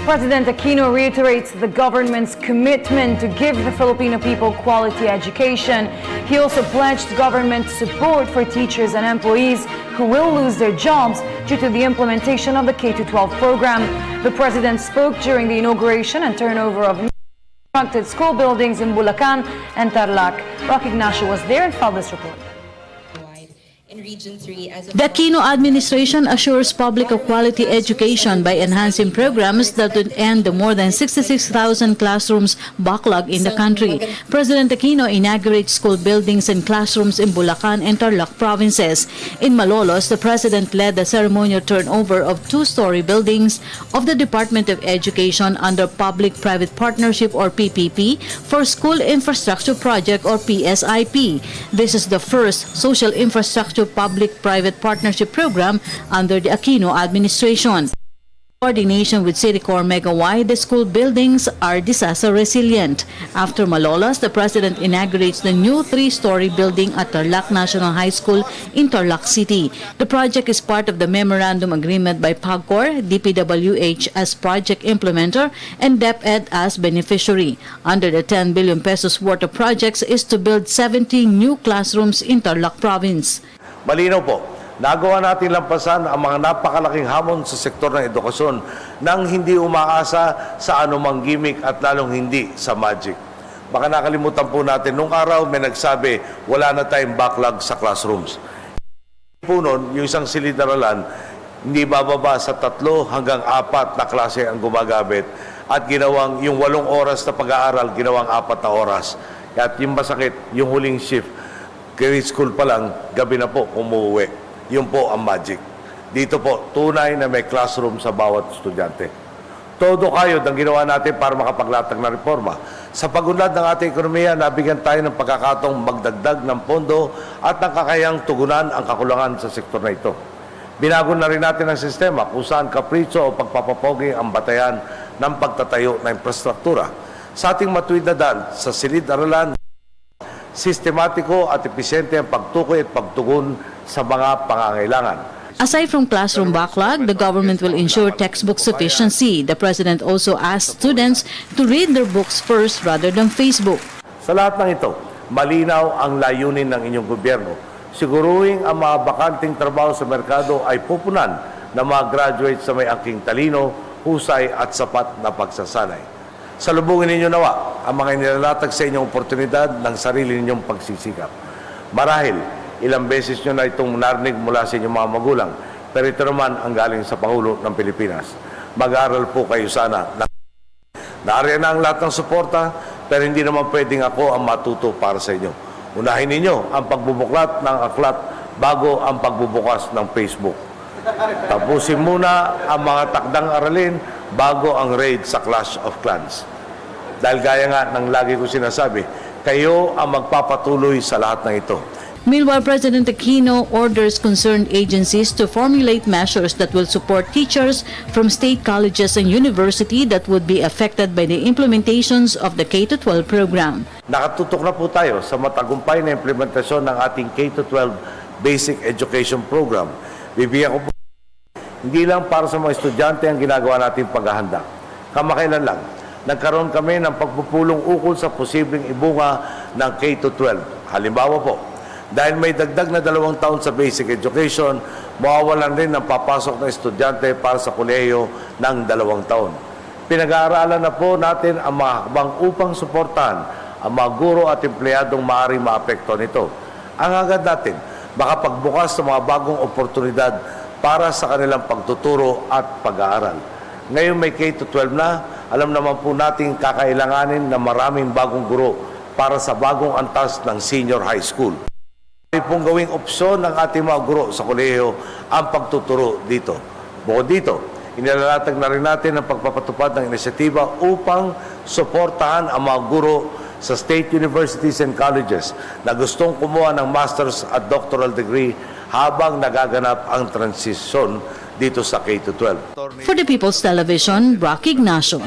President Aquino reiterates the government's commitment to give the Filipino people quality education. He also pledged government support for teachers and employees who will lose their jobs due to the implementation of the K-12 program. The president spoke during the inauguration and turnover of constructed school buildings in Bulacan and Tarlac. Rocky Ignacio was there and filed this report. In Region 3 as The Aquino administration assures public of quality education by enhancing programs that would end the more than 66,000 classrooms backlog in the country. President Aquino inaugurates school buildings and classrooms in Bulacan and Tarlac provinces. In Malolos, the president led the ceremonial turnover of two-story buildings of the Department of Education under Public-Private Partnership or PPP for School Infrastructure Project or PSIP. This is the first social infrastructure public-private partnership program under the Aquino administration. In coordination with Citicorp Megawai, the school buildings are disaster resilient. After Malolos, the president inaugurates the new three-story building at Tarlac National High School in Tarlac City. The project is part of the memorandum agreement by PAGCOR, DPWH as project implementer, and DepEd as beneficiary. Under the 10 billion pesos worth of projects is to build 70 new classrooms in Tarlac province. Malinaw po, nagawa natin lampasan ang mga napakalaking hamon sa sektor ng edukasyon nang hindi umaasa sa anumang gimmick at lalong hindi sa magic. Baka nakalimutan po natin, nung araw may nagsabi, wala na tayong backlog sa classrooms. Po nun, yung isang silid-aralan, hindi bababa sa 3 hanggang 4 na klase ang gumagamit at ginawang yung 8 oras na pag-aaral, ginawang 4 na oras. At yung masakit, yung huling shift, grade school pa lang, gabi na po umuwi. Yun po ang magic. Dito po, tunay na may classroom sa bawat estudyante. Todo kayo ang ginawa natin para makapaglatag na reforma. Sa pagunlad ng ating ekonomiya, nabigyan tayo ng pagkakataong magdagdag ng pondo at ng kakayang tugunan ang kakulangan sa sektor na ito. Binago na rin natin ang sistema kung saan kapritsyo o pagpapapogi ang batayan ng pagtatayo ng infrastruktura. Sa ating matuwid na daan, sa silid-aralan, sistematiko at episyente ang pagtukoy at pagtugon sa mga pangangailangan. Aside from classroom backlog, the government will ensure textbook sufficiency. The president also asked students to read their books first rather than Facebook. Sa lahat ng ito, malinaw ang layunin ng inyong gobyerno. Siguruhin ang mga bakanting trabaho sa merkado ay pupunan ng mga graduates sa may angking talino, husay at sapat na pagsasanay. Salubungin ninyo nawa ang mga inilalatag sa inyong oportunidad ng sarili ninyong pagsisikap. Marahil, ilang beses nyo na itong narinig mula sa inyong mga magulang, pero ito naman ang galing sa Pangulo ng Pilipinas. Mag-aaral po kayo sana. Naariyan na ang lahat ng suporta, pero hindi naman pwedeng ako ang matuto para sa inyo. Unahin ninyo ang pagbubuklat ng aklat bago ang pagbubukas ng Facebook. Tapusin muna ang mga takdang aralin bago ang raid sa Clash of Clans. Dahil gaya nga ng lagi ko sinasabi, kayo ang magpapatuloy sa lahat ng ito. Meanwhile, President Aquino orders concerned agencies to formulate measures that will support teachers from state colleges and university that would be affected by the implementations of the K-12 program. Nakatutok na po tayo sa matagumpay na implementasyon ng ating K-12 Basic Education Program. Bibigyan ko po, hindi lang para sa mga estudyante ang ginagawa natin paghahanda. Kamakailan lang, nagkaroon kami ng pagpupulong ukol sa posibleng ibunga ng K-12. Halimbawa po, dahil may dagdag na 2 taon sa basic education, mawawalan rin ng papasok na estudyante para sa kolehiyo ng 2 taon. Pinag-aaralan na po natin ang mga hakbang upang suportahan ang mga guro at empleyadong maaaring maapekto nito. Ang agad natin, baka pagbukas ng mga bagong oportunidad para sa kanilang pagtuturo at pag-aaral. Ngayon may K-12 na, alam naman po natin kakailanganin ng maraming bagong guro para sa bagong antas ng senior high school. May pong gawing opsyon ng ating mga guro sa kolehiyo ang pagtuturo dito. Bukod dito, inilalatag na rin natin ang pagpapatupad ng inisyatiba upang suportahan ang mga guro sa state universities and colleges na gustong kumuha ng master's at doctoral degree habang nagaganap ang transisyon dito sa K-12. For the People's Television, Rocky Ignacio.